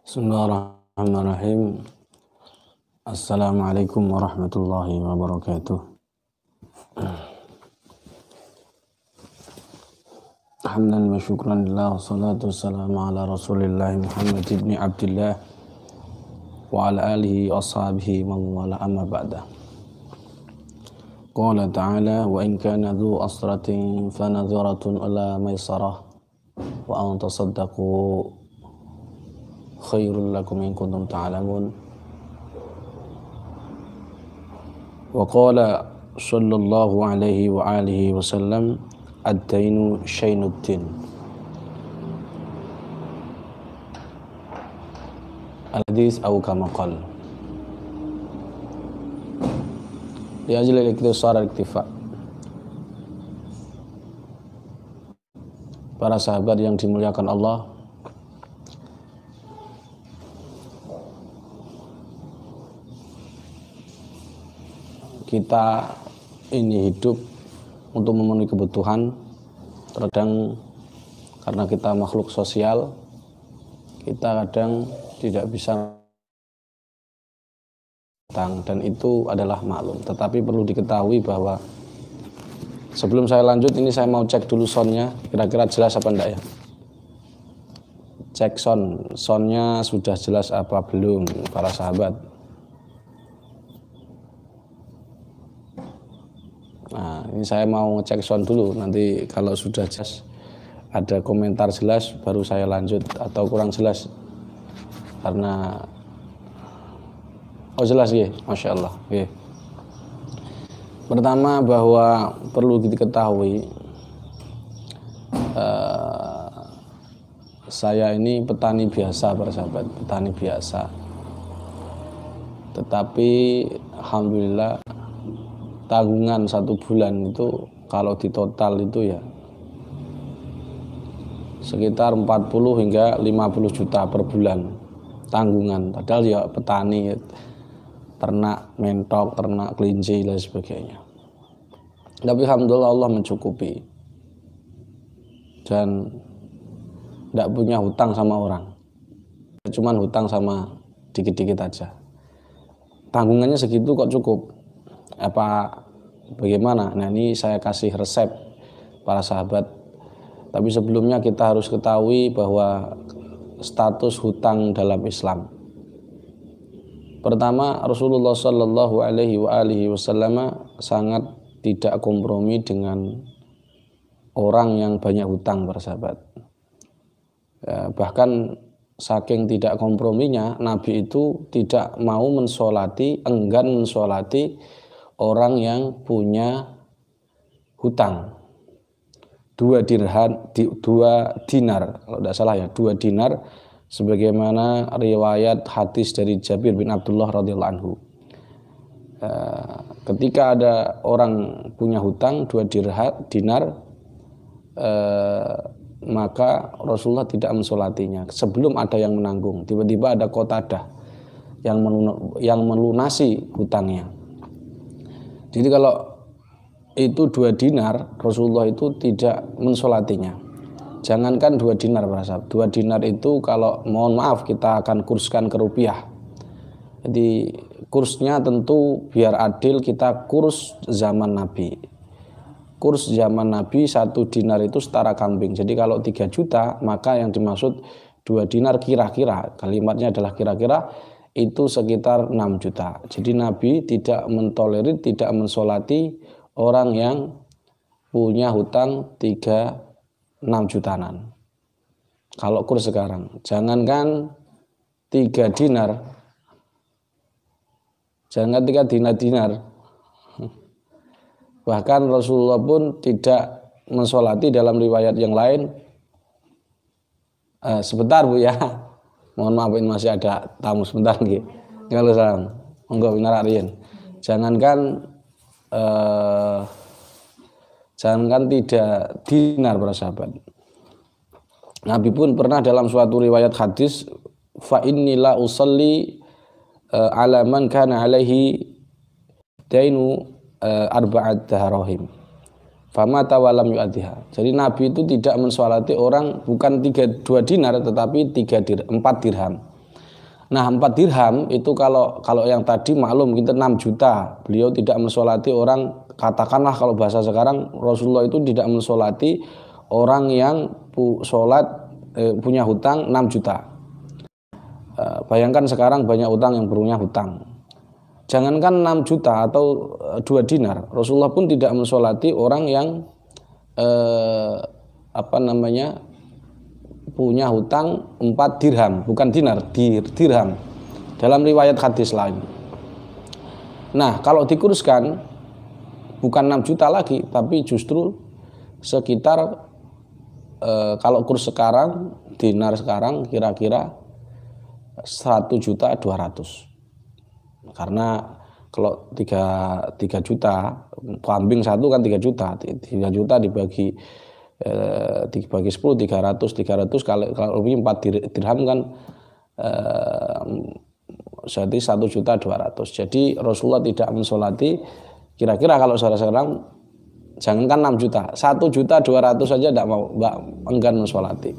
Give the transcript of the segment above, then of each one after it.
Bismillahirrahmanirrahim. Assalamualaikum warahmatullahi wabarakatuh. Hamdan wa syukran lillah, salatu wassalamu ala rasulillah Muhammad ibn Abdillah wa ala alihi wa ashabihi man wala amma ba'da. Qala ta'ala wa in kana dhu asratin fanadhiratun ila maisarah wa an tasaddaqu khairul lakum in kuntum ta'lamun. Wa qala sallallahu alaihi wa alihi wasallam ad-dainu syainuddin. Al-hadis atau kama qala. Li ajli al-ikhtisar al-iktifa. Para sahabat yang dimuliakan Allah, kita ini hidup untuk memenuhi kebutuhan. Terkadang karena kita makhluk sosial, kita kadang tidak bisa utang, dan itu adalah maklum. Tetapi perlu diketahui bahwa sebelum saya lanjut ini saya mau cek dulu soundnya, kira-kira jelas apa enggak ya. Cek soundnya sudah jelas apa belum para sahabat. Nah, ini saya mau ngecek sound dulu, nanti kalau sudah jelas ada komentar jelas baru saya lanjut, atau kurang jelas karena jelas ya, Masya Allah ya. Pertama bahwa perlu diketahui, saya ini petani biasa para sahabat, petani biasa, tetapi alhamdulillah tanggungan 1 bulan itu kalau ditotal itu ya sekitar 40 hingga 50 juta per bulan tanggungan. Padahal ya petani, ternak mentok, ternak kelinci dan sebagainya. Tapi alhamdulillah Allah mencukupi dan tidak punya hutang sama orang, cuman hutang sama dikit-dikit aja. Tanggungannya segitu kok cukup apa bagaimana? Nah, ini saya kasih resep para sahabat. Tapi sebelumnya kita harus ketahui bahwa status hutang dalam Islam. Pertama, Rasulullah Shallallahu Alaihi Wasallam sangat tidak kompromi dengan orang yang banyak hutang para sahabat. Ya, bahkan saking tidak komprominya, Nabi itu tidak mau enggan mensolati orang yang punya hutang 2 dinar kalau tidak salah ya, 2 dinar, sebagaimana riwayat hadis dari Jabir bin Abdullah radhiyallahu anhu. Ketika ada orang punya hutang 2 dinar, maka Rasulullah tidak mensolatinya sebelum ada yang menanggung. Tiba-tiba ada Qatadah yang melunasi hutangnya. Jadi kalau itu 2 dinar, Rasulullah itu tidak mensolatinya. Jangankan 2 dinar para sahabat, 2 dinar itu kalau mohon maaf kita akan kurskan ke rupiah. Jadi kursnya tentu biar adil kita kurs zaman Nabi. Kurs zaman Nabi 1 dinar itu setara kambing. Jadi kalau 3 juta maka yang dimaksud 2 dinar kira-kira, kalimatnya adalah kira-kira, itu sekitar 6 juta. Jadi Nabi tidak mentolerir, tidak mensolati orang yang punya hutang 6 jutaan. Kalau kurs sekarang, jangankan 3 dinar, jangan 3 dinar, bahkan Rasulullah pun tidak mensolati dalam riwayat yang lain. Sebentar Bu ya, mohon maaf ini masih ada tamu sebentar nggih. Kalau salam, monggo pinarak riyen. Jangankan 3 dinar para sahabat. Nabi pun pernah dalam suatu riwayat hadis, fa inni la usalli ala man kana alaihi dainu arba'at darahim. Fama tawalam yu'adhiha. Jadi Nabi itu tidak mensolati orang bukan 2 dinar tetapi 4 dirham. Nah 4 dirham itu kalau yang tadi maklum kita 6 juta. Beliau tidak mensolati orang, katakanlah kalau bahasa sekarang Rasulullah itu tidak mensolati orang yang punya hutang 6 juta. Bayangkan sekarang banyak utang yang punya hutang. Jangankan 6 juta atau 2 dinar, Rasulullah pun tidak mensolati orang yang punya hutang 4 dirham, bukan dinar, dirham. Dalam riwayat hadis lain. Nah, kalau dikurskan bukan 6 juta lagi, tapi justru sekitar kalau kurs sekarang, dinar sekarang kira-kira 1.200.000. Karena kalau 3 juta, kambing satu kan 3 juta, 3 juta dibagi 10, 300 kalau lebih 4 dirham kan jadi 1.200.000. Jadi Rasulullah tidak mensolati, kira-kira kalau sekarang jangankan 6 juta, 1.200.000 saja tidak mau, enggan mensolati.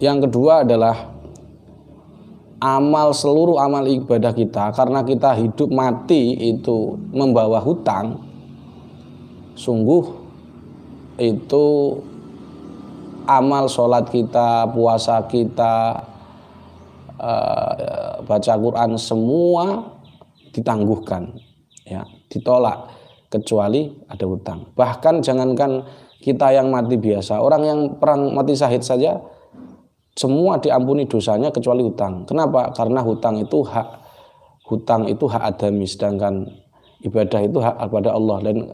Yang kedua adalah seluruh amal ibadah kita, karena kita hidup mati itu membawa hutang, sungguh itu amal sholat kita, puasa kita, baca Quran semua ditangguhkan, ya, ditolak kecuali ada hutang. Bahkan jangankan kita yang mati biasa, orang yang perang mati syahid saja semua diampuni dosanya kecuali hutang. Kenapa? Karena hutang itu hak adami, sedangkan ibadah itu hak kepada Allah, dan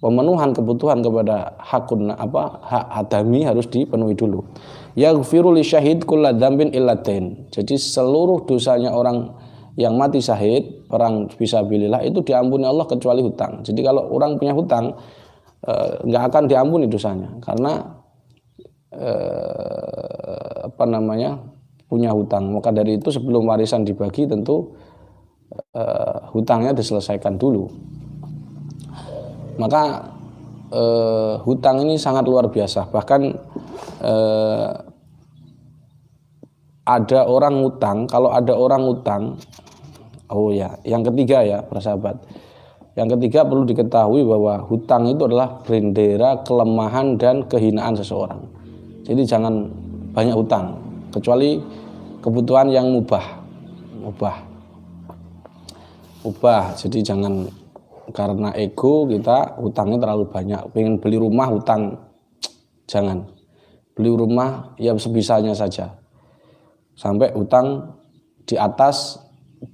pemenuhan kebutuhan kepada hak adami harus dipenuhi dulu. Yaghfiru lisyahid kulla dzambin illa dain. Jadi seluruh dosanya orang yang mati syahid perang fisabilillah itu diampuni Allah kecuali hutang. Jadi kalau orang punya hutang nggak akan diampuni dosanya, karena punya hutang. Maka dari itu sebelum warisan dibagi tentu hutangnya diselesaikan dulu. Maka hutang ini sangat luar biasa. Bahkan ada orang hutang, kalau ada orang hutang, yang ketiga ya para sahabat, yang ketiga perlu diketahui bahwa hutang itu adalah bendera kelemahan dan kehinaan seseorang. Jadi jangan banyak hutang, kecuali kebutuhan yang mubah. Jadi jangan karena ego kita hutangnya terlalu banyak. Pengen beli rumah hutang, jangan. Beli rumah ya sebisanya saja. Sampai hutang di atas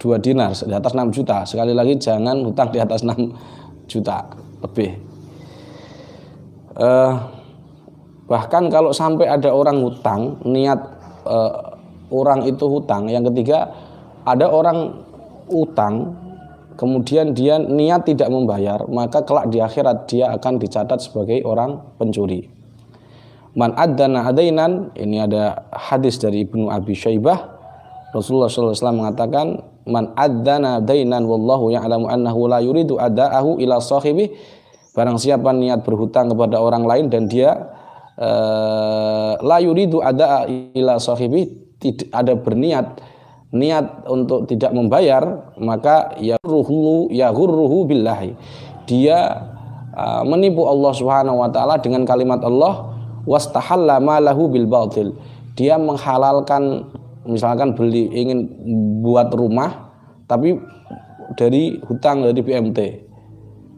2 dinar, di atas 6 juta. Sekali lagi jangan hutang di atas 6 juta lebih. Bahkan kalau sampai ada orang hutang, niat orang itu hutang. Yang ketiga, ada orang hutang kemudian dia niat tidak membayar, maka kelak di akhirat dia akan dicatat sebagai orang pencuri. Man adzana adainan, ini ada hadis dari Ibnu Abi Syaibah. Rasulullah SAW mengatakan, man adzana dainan wallahu ya'lamu annahu la yuridu ada'ahu ila sahibi. Barang siapa niat berhutang kepada orang lain dan dia la yuridu ada'a ila sahibi, tidak ada niat untuk tidak membayar, maka yaghurruhu billahi, dia menipu Allah Subhanahu wa taala dengan kalimat Allah, wastahalla malahu bil batil, dia menghalalkan, misalkan ingin buat rumah tapi dari hutang dari BMT,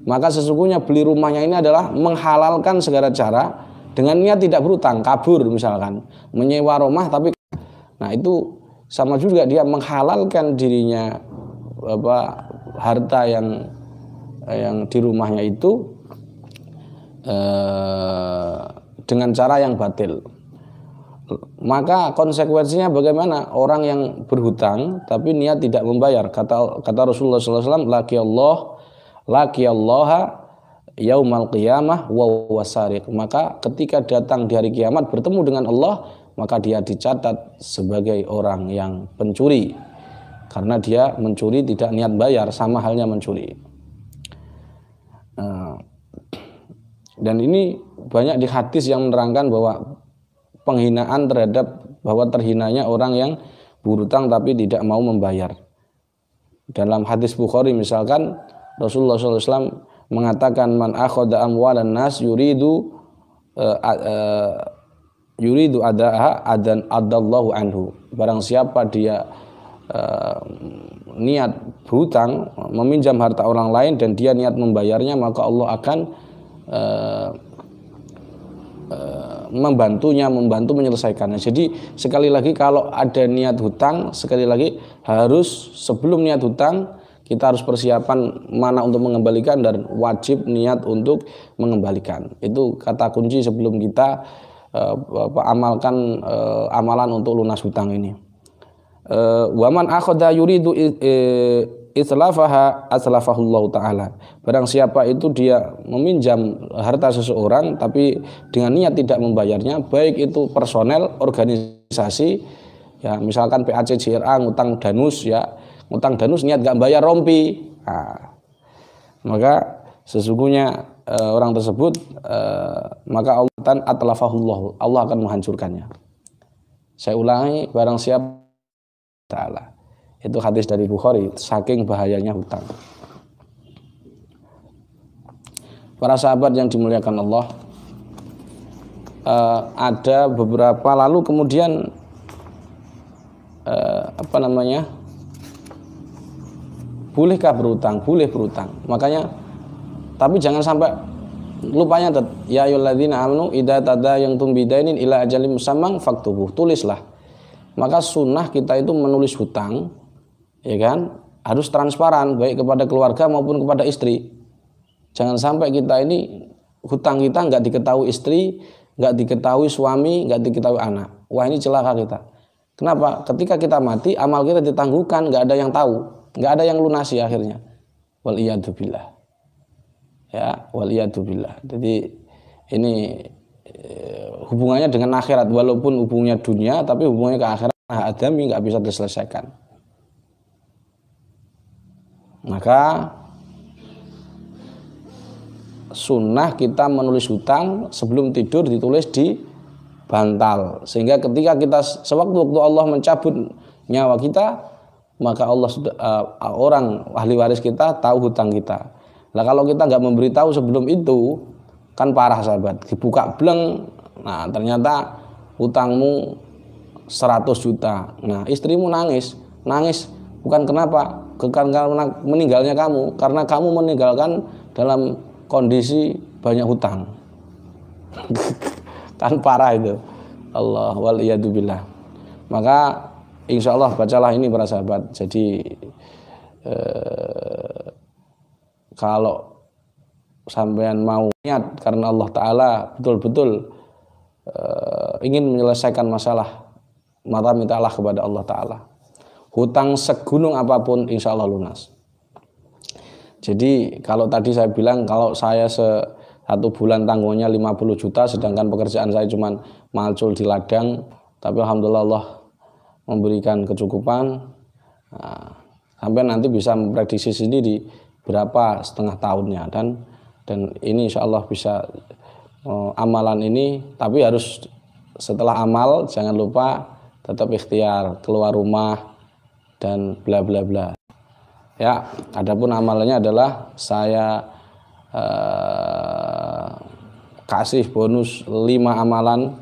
maka sesungguhnya beli rumahnya ini adalah menghalalkan segala cara dengan niat tidak berhutang, kabur misalkan, menyewa rumah tapi itu sama juga dia menghalalkan dirinya harta yang di rumahnya itu dengan cara yang batil. Maka konsekuensinya bagaimana? Orang yang berhutang tapi niat tidak membayar, kata Rasulullah SAW, laki Allah yaumal qiyamah wa wasariq, maka ketika datang di hari kiamat bertemu dengan Allah, maka dia dicatat sebagai orang yang pencuri, karena dia mencuri tidak niat bayar, sama halnya mencuri. Dan ini banyak di hadis yang menerangkan bahwa penghinaan terhadap, bahwa terhinanya orang yang berhutang tapi tidak mau membayar. Dalam hadis Bukhari misalkan Rasulullah SAW mengatakan man akhadha amwalan nas yuridu adaha adan adallahu anhu. Barang siapa dia niat berhutang, meminjam harta orang lain dan dia niat membayarnya, maka Allah akan membantu menyelesaikannya. Jadi sekali lagi kalau ada niat hutang, sekali lagi harus sebelum niat hutang kita harus persiapan mana untuk mengembalikan dan wajib niat untuk mengembalikan. Itu kata kunci sebelum kita amalkan amalan untuk lunas hutang ini. Waman akhadha yuridu islafaha aslafahullahu ta'ala. Barang siapa itu dia meminjam harta seseorang tapi dengan niat tidak membayarnya, baik itu personel, organisasi, ya misalkan PACJRA ngutang danus, ya ngutang danus niat gak bayar rompi, maka sesungguhnya orang tersebut maka Allah akan menghancurkannya. Saya ulangi, barang siapa ta'ala. Itu hadis dari Bukhari, saking bahayanya hutang. Para sahabat yang dimuliakan Allah, ada beberapa lalu kemudian bolehkah berhutang? Boleh berhutang. Makanya, tapi jangan sampai lupanya ya ayyuhalladzina amanu idza tadayantum bidainin ila ajalin musamman faktubuh. Tulislah. Maka sunnah kita itu menulis hutang, ya kan, harus transparan baik kepada keluarga maupun kepada istri. Jangan sampai kita ini hutang kita nggak diketahui istri, nggak diketahui suami, nggak diketahui anak. Wah, ini celaka kita. Kenapa? Ketika kita mati, amal kita ditangguhkan, nggak ada yang tahu, nggak ada yang lunasi akhirnya. Wal iyadu billah. Ya, wal iyadu billah. Jadi ini hubungannya dengan akhirat, walaupun hubungannya dunia, tapi hubungannya ke akhirat adami nggak bisa diselesaikan. Maka sunnah kita menulis hutang sebelum tidur ditulis di bantal, sehingga ketika kita sewaktu-waktu Allah mencabut nyawa kita, maka Allah orang ahli waris kita tahu hutang kita. Nah kalau kita nggak memberitahu sebelum itu, kan parah sahabat, dibuka bleng, nah ternyata hutangmu 100 juta. Nah istrimu nangis bukan kenapa, karena meninggalnya kamu, karena kamu meninggalkan dalam kondisi banyak hutang. Kan parah itu. Allah wal iyadu billah. Maka insya Allah bacalah ini para sahabat. Jadi kalau sampean mau niat karena Allah Ta'ala betul-betul ingin menyelesaikan masalah, maka mintalah kepada Allah Ta'ala. Hutang segunung apapun insya Allah lunas. Jadi kalau tadi saya bilang kalau saya satu bulan tanggungannya 50 juta, sedangkan pekerjaan saya cuma malcul di ladang, tapi alhamdulillah Allah memberikan kecukupan. Nah, sampai nanti bisa memprediksi sendiri berapa setengah tahunnya, dan ini insya Allah bisa amalan ini, tapi harus setelah amal jangan lupa tetap ikhtiar keluar rumah dan bla bla bla. Ya, adapun amalannya adalah saya kasih bonus 5 amalan.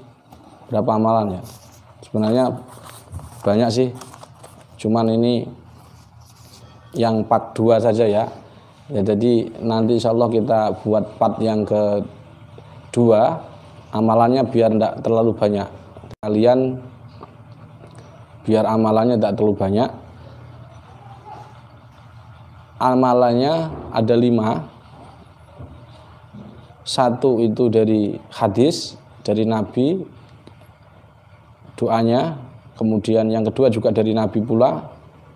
Berapa amalan ya? Sebenarnya banyak sih, cuman ini yang part 2 saja ya. Ya, jadi nanti insya Allah kita buat part yang kedua, amalannya biar tidak terlalu banyak. Kalian biar amalannya tidak terlalu banyak. Amalannya ada 5. 1 itu dari hadis dari Nabi, doanya. Kemudian yang kedua juga dari Nabi pula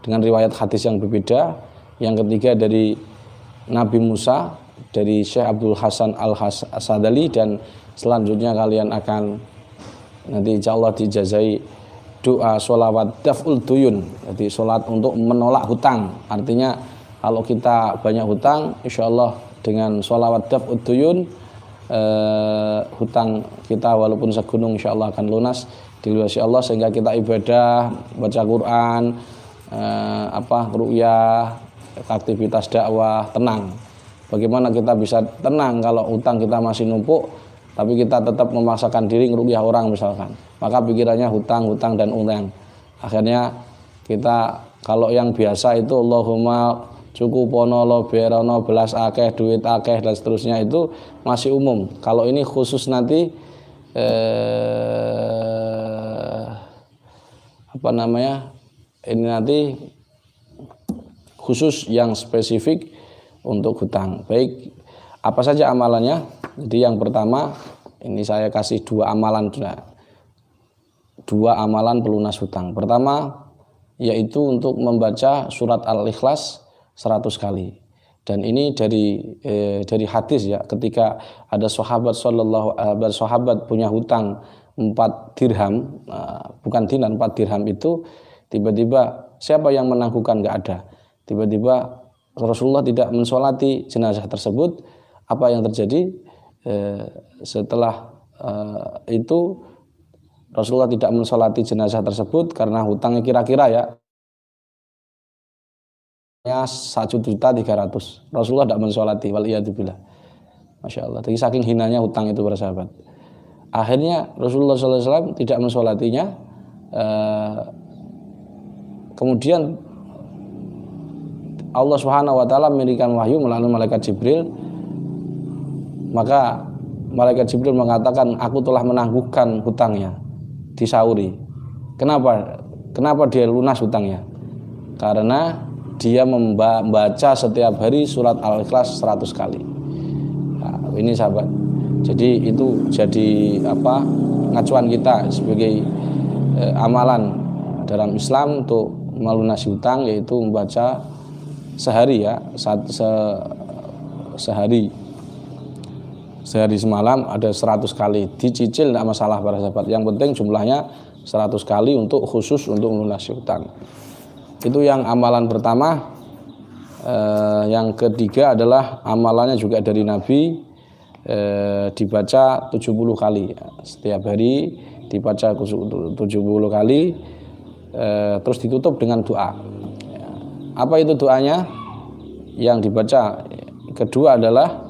dengan riwayat hadis yang berbeda. Yang ketiga dari Nabi Musa, dari Syekh Abdul Hasan Al-Sadali, dan selanjutnya kalian akan nanti insya Allah dijazai doa sholawat daf'ul duyun, jadi sholat untuk menolak hutang. Artinya kalau kita banyak hutang, insya Allah dengan sholawat daf'ul duyun hutang kita walaupun segunung insyaallah akan lunas dilunasi Allah, sehingga kita ibadah, baca Quran, ru'yah, aktivitas dakwah tenang. Bagaimana kita bisa tenang kalau utang kita masih numpuk, tapi kita tetap memaksakan diri ngeruqyah orang misalkan, maka pikirannya hutang dan utang. Akhirnya kita kalau yang biasa itu Allahumma cukupono lo berono belas akeh duit akeh dan seterusnya itu masih umum. Kalau ini khusus nanti ini nanti khusus yang spesifik untuk hutang. Baik, apa saja amalannya? Jadi yang pertama, ini saya kasih dua amalan pelunas hutang. Pertama, yaitu untuk membaca surat Al-Ikhlas 100 kali. Dan ini dari hadis ya, ketika ada sahabat punya hutang 4 dirham, bukan dinar, 4 dirham itu, tiba-tiba siapa yang menangguhkan? Nggak ada. Tiba-tiba Rasulullah tidak mensolati jenazah tersebut. Apa yang terjadi? Setelah itu Rasulullah tidak mensolati jenazah tersebut karena hutangnya kira-kira ya 1.300.000. Rasulullah tidak mensolati, waliyadzubillah. Masya Allah. Jadi saking hinanya hutang itu para sahabat. Akhirnya Rasulullah SAW tidak mensolatinya. Kemudian Allah Subhanahu wa taala memberikan wahyu melalui malaikat Jibril. Maka malaikat Jibril mengatakan, aku telah menangguhkan hutangnya, disauri. Kenapa dia lunas hutangnya? Karena dia membaca setiap hari surat Al-Ikhlas 100 kali. Nah, ini sahabat. Jadi itu jadi ngacuan kita sebagai amalan dalam Islam untuk melunasi hutang, yaitu membaca sehari ya, sehari semalam ada 100 kali, dicicil tidak masalah para sahabat. Yang penting jumlahnya 100 kali untuk khusus untuk melunasi hutang. Itu yang amalan pertama. Yang ketiga adalah amalannya juga dari Nabi, dibaca 70 kali setiap hari, dibaca 70 kali, terus ditutup dengan doa. Apa itu doanya yang dibaca? Kedua adalah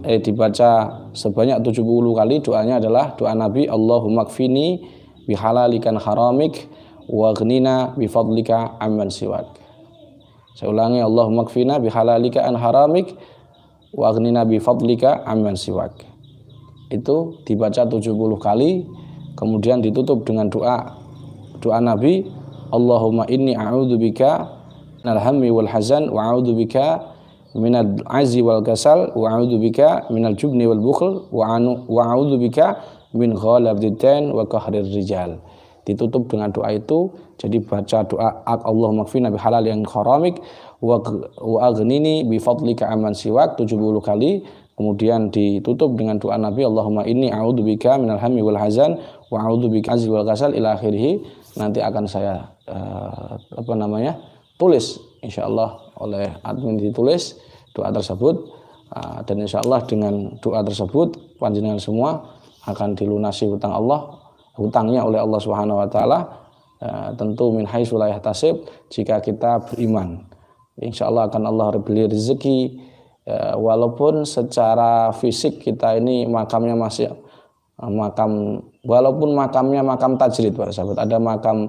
dibaca sebanyak 70 kali. Doanya adalah doa Nabi, Allahumma kfini bihalalikan haramik wa ghnina bifadlika amman siwak. Saya ulangi, Allahumma kfina bihalalika an haramik wa ghnina bifadlika amman siwak. Itu dibaca 70 kali, kemudian ditutup dengan doa Nabi, Allahumma inni a'udzubika minal hammi wal hazan wa a'udzubika minal azzi wal kasal wa a'udzubika minal jubni wal bukhl wa a'udzubika min ghalabid dain wa qahrir rijal. Ditutup dengan doa itu. Jadi baca doa Allahumma kfina bihalal yang haramik wa aghnini bi fadlika amman siwak 70 kali. Kemudian ditutup dengan doa Nabi, Allahumma inni a'udzubika minal hammi wal hazan wa a'udzubika azzi wal kasal ila akhirih. Nanti akan saya tulis insyaallah, oleh admin ditulis doa tersebut, dan insyaallah dengan doa tersebut panjenengan semua akan dilunasi hutangnya oleh Allah Subhanahu wa taala, tentu min haitsu la yahtasib, jika kita beriman. Insyaallah akan Allah beri rezeki, walaupun secara fisik kita ini makamnya masih walaupun makamnya makam tajrid para sahabat, ada makam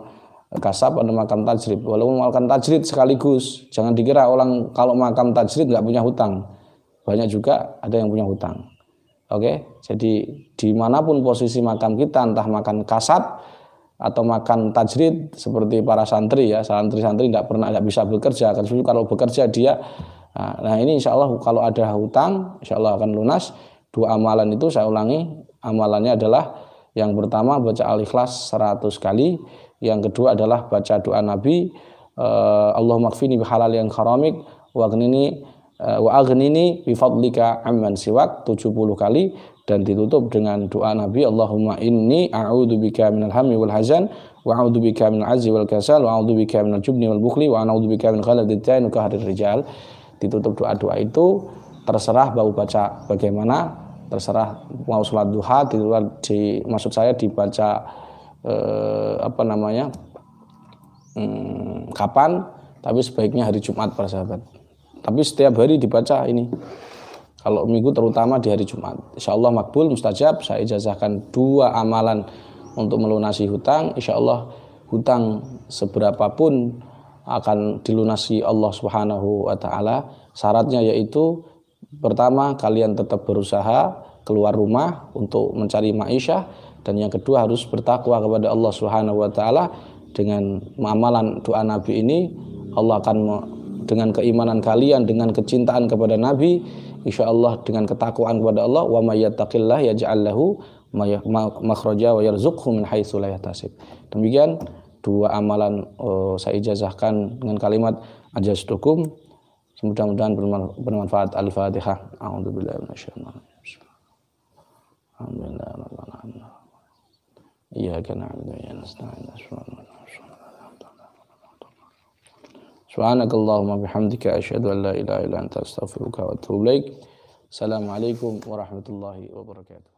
kasab, ada makam tajrid. Walaupun makam tajrid sekaligus, jangan dikira orang kalau makam tajrid nggak punya hutang. Banyak juga ada yang punya hutang. Oke, jadi dimanapun posisi makam kita, entah makan kasab atau makan tajrid, seperti para santri ya, santri-santri nggak bisa bekerja. Kalau bekerja dia, nah ini insya Allah kalau ada hutang, insya Allah akan lunas. Dua amalan itu saya ulangi, amalannya adalah yang pertama baca Al-Ikhlas 100 kali, yang kedua adalah baca doa Nabi, Allahumma kfini bihalal yang haramik wa aghnini bifadlika amman siwak 70 kali, dan ditutup dengan doa Nabi, Allahumma inni a'udzubika minal hammi wal hazan wa a'udzubika minal azzi wal kasal wa a'udzubika minal jubni wal bukhli wa a'udzubika min ghaladid dain wa qahrir rijal. Ditutup doa-doa itu, terserah mau baca bagaimana. terserah mau sholat duha maksud saya dibaca kapan, tapi sebaiknya hari Jumat para sahabat. Tapi setiap hari dibaca ini. Kalau minggu terutama di hari Jumat. Insyaallah makbul mustajab. Saya ijazahkan 2 amalan untuk melunasi hutang. Insyaallah hutang seberapapun akan dilunasi Allah Subhanahu wa taala. Syaratnya yaitu pertama, kalian tetap berusaha keluar rumah untuk mencari ma'isyah, dan yang kedua harus bertakwa kepada Allah Subhanahu wa taala. Dengan amalan doa Nabi ini, Allah akan dengan keimanan kalian, dengan kecintaan kepada Nabi, insyaallah dengan ketakwaan kepada Allah, wa may yattaqillah yaj'al lahu makhraja wa yarzuqhu min haitsu la yahtasib. Demikian 2 amalan saya ijazahkan dengan kalimat ajaztukum. Mudah-mudahan bermanfaat. Al-Fatihah. A'udzubillahi minasyaitonir rajim. Alhamdulillahirabbil alamin. Iyyaka na'budu wa iyyaka nasta'in. Subhanakallahumma bihamdika asyhadu an la ilaha illa anta astaghfiruka wa atubu ilaik. Assalamualaikum warahmatullahi wabarakatuh.